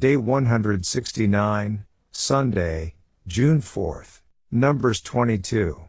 Day 169, Sunday, June 4th. Numbers 22.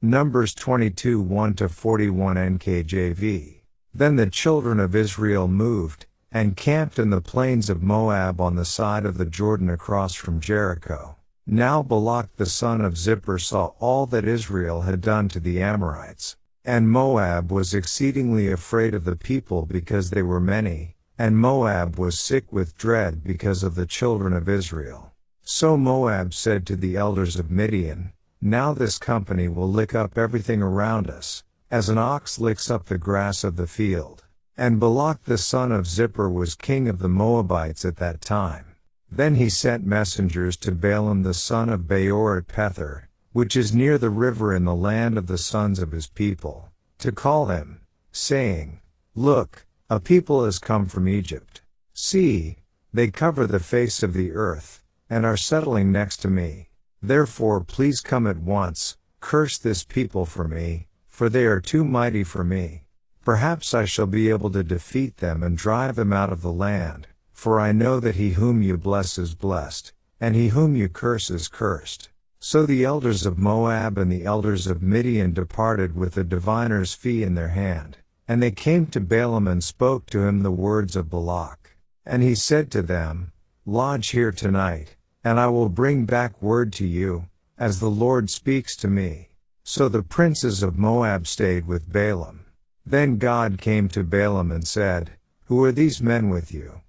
Numbers 22 1-41 NKJV. Then the children of Israel moved, and camped in the plains of Moab on the side of the Jordan across from Jericho. Now Balak the son of Zippor saw all that Israel had done to the Amorites. And Moab was exceedingly afraid of the people because they were many, and Moab was sick with dread because of the children of Israel. So Moab said to the elders of Midian, "Now this company will lick up everything around us, as an ox licks up the grass of the field." And Balak the son of Zippor was king of the Moabites at that time. Then he sent messengers to Balaam the son of Beor at Pethor, which is near the river in the land of the sons of his people, to call him, saying, "Look, a people has come from Egypt. See, they cover the face of the earth, and are settling next to me. Therefore please come at once, curse this people for me, for they are too mighty for me. Perhaps I shall be able to defeat them and drive them out of the land, for I know that he whom you bless is blessed, and he whom you curse is cursed." So the elders of Moab and the elders of Midian departed with the diviner's fee in their hand, and they came to Balaam and spoke to him the words of Balak. And he said to them, "Lodge here tonight, and I will bring back word to you, as the Lord speaks to me." So the princes of Moab stayed with Balaam. Then God came to Balaam and said, "Who are these men with you?"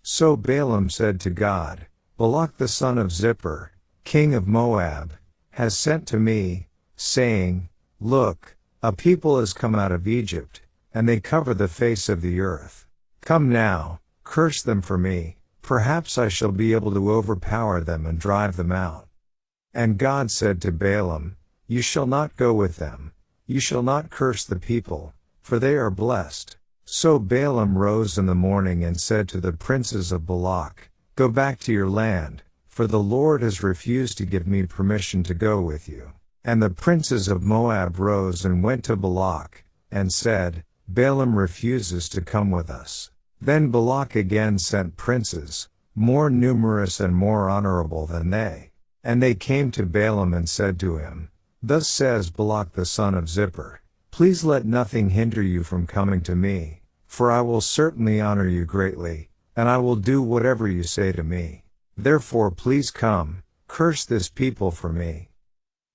So Balaam said to God, "Balak the son of Zippor, king of Moab, has sent to me, saying, 'Look, a people has come out of Egypt, and they cover the face of the earth. Come now, curse them for me, perhaps I shall be able to overpower them and drive them out.' And God said to Balaam, 'You shall not go with them, you shall not curse the people, for they are blessed.' So Balaam rose in the morning and said to the princes of Balak, 'Go back to your land, for the Lord has refused to give me permission to go with you.' And the princes of Moab rose and went to Balak, and said, 'Balaam refuses to come with us.' Then Balak again sent princes, more numerous and more honorable than they. And they came to Balaam and said to him, 'Thus says Balak the son of Zippor, please let nothing hinder you from coming to me, for I will certainly honor you greatly, and I will do whatever you say to me. Therefore please come, curse this people for me.'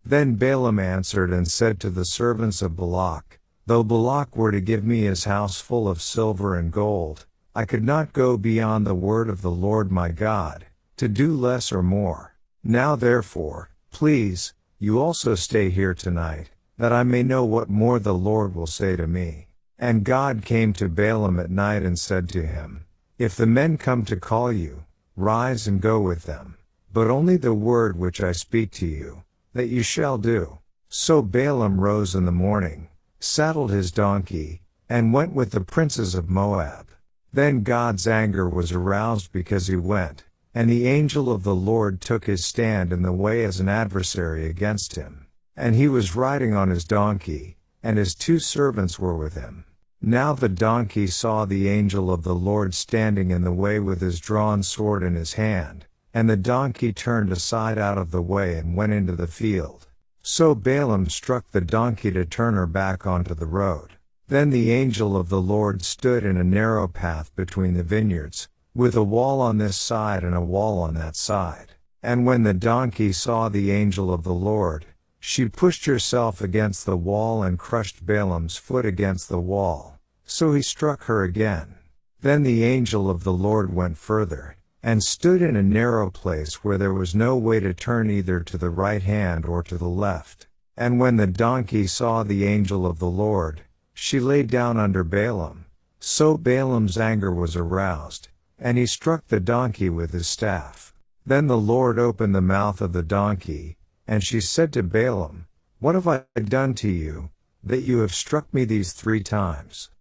Then Balaam answered and said to the servants of Balak, 'Though Balak were to give me his house full of silver and gold, I could not go beyond the word of the Lord my God, to do less or more. Now therefore, please, you also stay here tonight, that I may know what more the Lord will say to me.' And God came to Balaam at night and said to him, 'If the men come to call you, rise and go with them, but only the word which I speak to you, that you shall do.' So Balaam rose in the morning, saddled his donkey, and went with the princes of Moab. Then God's anger was aroused because he went, and the angel of the Lord took his stand in the way as an adversary against him. And he was riding on his donkey, and his 2 servants were with him. Now the donkey saw the angel of the Lord standing in the way with his drawn sword in his hand, and the donkey turned aside out of the way and went into the field. So Balaam struck the donkey to turn her back onto the road. Then the angel of the Lord stood in a narrow path between the vineyards, with a wall on this side and a wall on that side. And when the donkey saw the angel of the Lord, she pushed herself against the wall and crushed Balaam's foot against the wall. So he struck her again. Then the angel of the Lord went further, and stood in a narrow place where there was no way to turn either to the right hand or to the left. And when the donkey saw the angel of the Lord, she lay down under Balaam. So Balaam's anger was aroused, and he struck the donkey with his staff. Then the Lord opened the mouth of the donkey, and she said to Balaam, "What have I done to you, that you have struck me these 3 times?"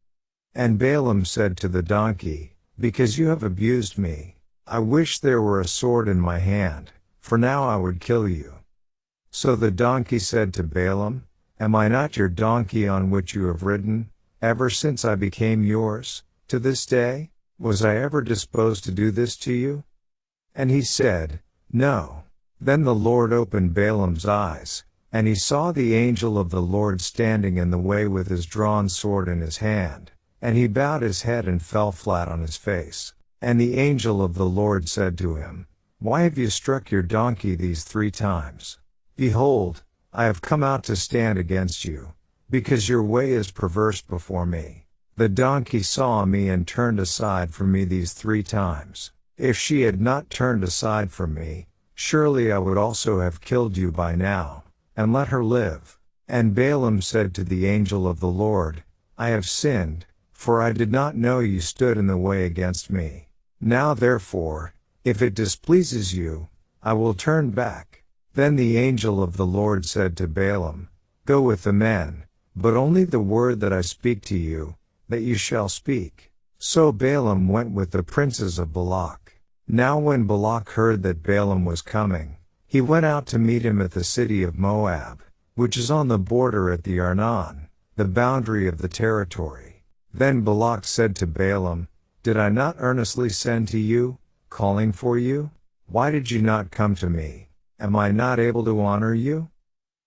And Balaam said to the donkey, "Because you have abused me. I wish there were a sword in my hand, for now I would kill you." So the donkey said to Balaam, "Am I not your donkey on which you have ridden, ever since I became yours, to this day? Was I ever disposed to do this to you?" And he said, No. Then the Lord opened Balaam's eyes, and he saw the angel of the Lord standing in the way with his drawn sword in his hand, and he bowed his head and fell flat on his face. And the angel of the Lord said to him, Why have you struck your donkey these 3 times? Behold, I have come out to stand against you, because your way is perverse before me. The donkey saw me and turned aside from me these 3 times. If she had not turned aside from me, surely I would also have killed you by now, and let her live. And Balaam said to the angel of the Lord, I have sinned, for I did not know you stood in the way against me. Now therefore, if it displeases you, I will turn back. Then the angel of the Lord said to Balaam, Go with the men, but only the word that I speak to you, that you shall speak. So Balaam went with the princes of Balak. Now when Balak heard that Balaam was coming, he went out to meet him at the city of Moab, which is on the border at the Arnon, the boundary of the territory. Then Balak said to Balaam, Did I not earnestly send to you, calling for you? Why did you not come to me? Am I not able to honor you?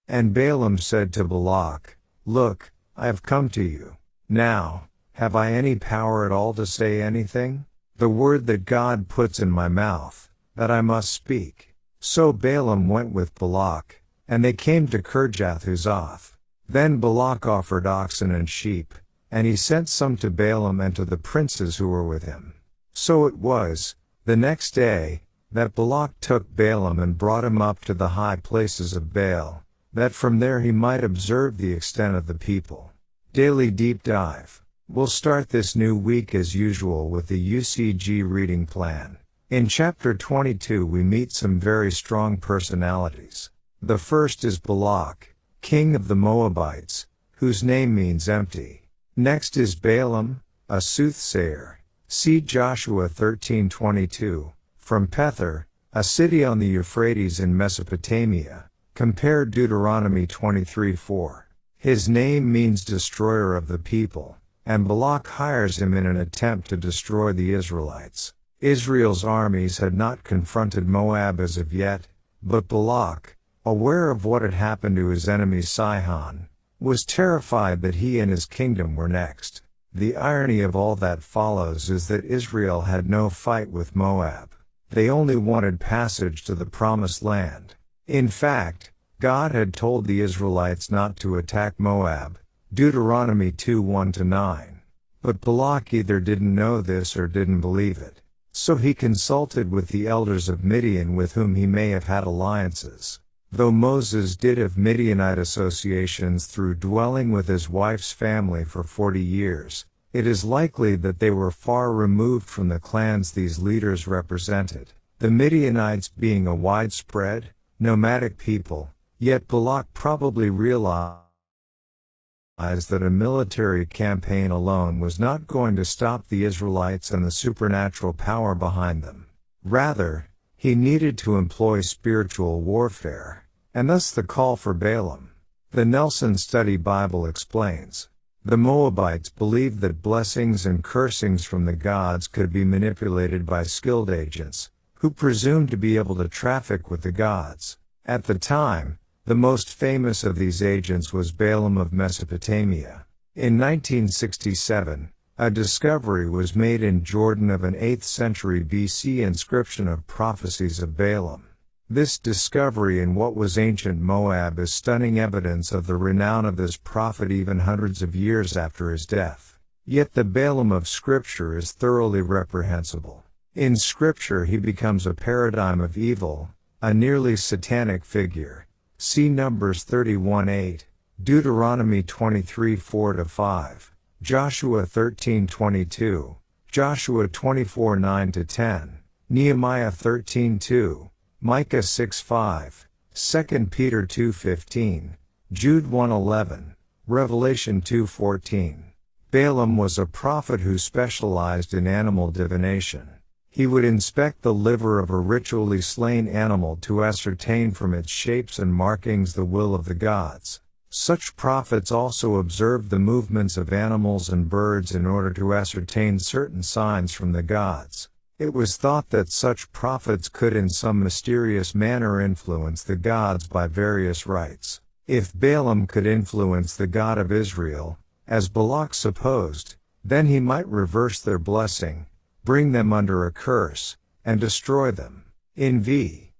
And Balaam said to Balak, Look, I have come to you. Now, have I any power at all to say anything? The word that God puts in my mouth, that I must speak. So Balaam went with Balak, and they came to Kirjath-Huzoth. Then Balak offered oxen and sheep, and he sent some to Balaam and to the princes who were with him. So it was, the next day, that Balak took Balaam and brought him up to the high places of Baal, that from there he might observe the extent of the people. Daily Deep Dive. We'll start this new week as usual with the UCG reading plan. In chapter 22 we meet some very strong personalities. The first is Balak, king of the Moabites, whose name means empty. Next is Balaam, a soothsayer. See Joshua 13:22, from Pethor, a city on the Euphrates in Mesopotamia. Compare Deuteronomy 23:4. His name means destroyer of the people, and Balak hires him in an attempt to destroy the Israelites. Israel's armies had not confronted Moab as of yet, but Balak, aware of what had happened to his enemy Sihon, was terrified that he and his kingdom were next. The irony of all that follows is that Israel had no fight with Moab. They only wanted passage to the promised land. In fact, God had told the Israelites not to attack Moab, Deuteronomy 2:1-9. But Balak either didn't know this or didn't believe it. So he consulted with the elders of Midian with whom he may have had alliances. Though Moses did have Midianite associations through dwelling with his wife's family for 40 years, it is likely that they were far removed from the clans these leaders represented, the Midianites being a widespread, nomadic people, yet Balak probably realized that a military campaign alone was not going to stop the Israelites and the supernatural power behind them. Rather, he needed to employ spiritual warfare, and thus the call for Balaam. The Nelson Study Bible explains, the Moabites believed that blessings and cursings from the gods could be manipulated by skilled agents, who presumed to be able to traffic with the gods. At the time, the most famous of these agents was Balaam of Mesopotamia. In 1967, a discovery was made in Jordan of an 8th century BC inscription of prophecies of Balaam. This discovery in what was ancient Moab is stunning evidence of the renown of this prophet even hundreds of years after his death. Yet the Balaam of Scripture is thoroughly reprehensible. In Scripture he becomes a paradigm of evil, a nearly satanic figure. See Numbers 31:8, Deuteronomy 23:4-5, Joshua 13:22, Joshua 24:9-10, Nehemiah 13:2, Micah 6:5, 2 Peter 2:15, Jude 1:11, Revelation 2:14. Balaam was a prophet who specialized in animal divination. He would inspect the liver of a ritually slain animal to ascertain from its shapes and markings the will of the gods. Such prophets also observed the movements of animals and birds in order to ascertain certain signs from the gods. It was thought that such prophets could in some mysterious manner influence the gods by various rites. If Balaam could influence the God of Israel, as Balak supposed, then he might reverse their blessing, bring them under a curse, and destroy them. In v.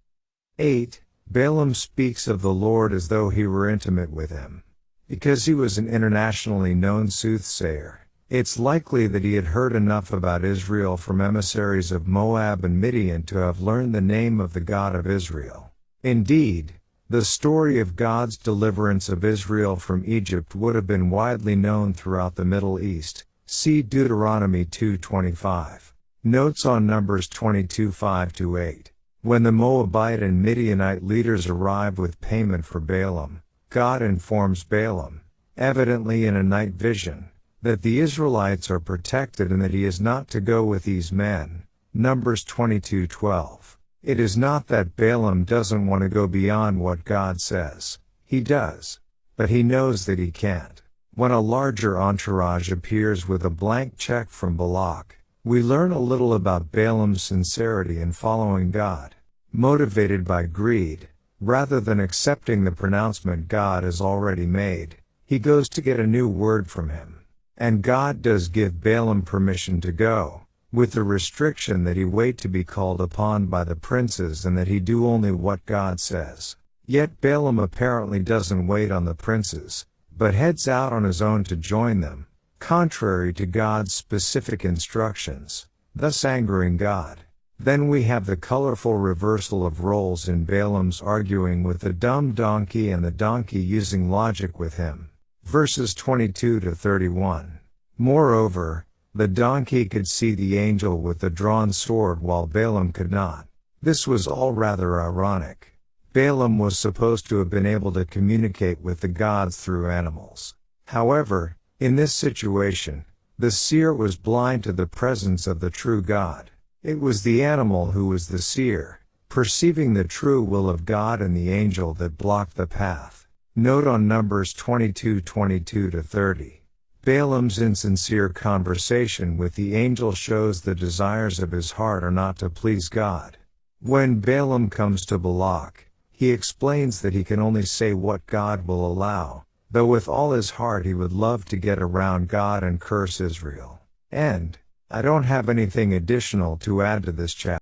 8, Balaam speaks of the Lord as though he were intimate with him. Because he was an internationally known soothsayer, it's likely that he had heard enough about Israel from emissaries of Moab and Midian to have learned the name of the God of Israel. Indeed, the story of God's deliverance of Israel from Egypt would have been widely known throughout the Middle East. See Deuteronomy 2:25. Notes on Numbers 22:5-8. When the Moabite and Midianite leaders arrive with payment for Balaam, God informs Balaam, evidently in a night vision, that the Israelites are protected and that he is not to go with these men. Numbers 22:12. It is not that Balaam doesn't want to go beyond what God says. He does. But he knows that he can't. When a larger entourage appears with a blank check from Balak, we learn a little about Balaam's sincerity in following God. Motivated by greed, rather than accepting the pronouncement God has already made, he goes to get a new word from him. And God does give Balaam permission to go, with the restriction that he wait to be called upon by the princes and that he do only what God says. Yet Balaam apparently doesn't wait on the princes, but heads out on his own to join them, contrary to God's specific instructions, thus angering God. Then we have the colorful reversal of roles in Balaam's arguing with the dumb donkey and the donkey using logic with him. Verses 22-31. Moreover, the donkey could see the angel with the drawn sword while Balaam could not. This was all rather ironic. Balaam was supposed to have been able to communicate with the gods through animals. However, in this situation, the seer was blind to the presence of the true God. It was the animal who was the seer, perceiving the true will of God and the angel that blocked the path. Note on Numbers 22:22-30. Balaam's insincere conversation with the angel shows the desires of his heart are not to please God. When Balaam comes to Balak, he explains that he can only say what God will allow, though with all his heart he would love to get around God and curse Israel. End. I don't have anything additional to add to this chapter.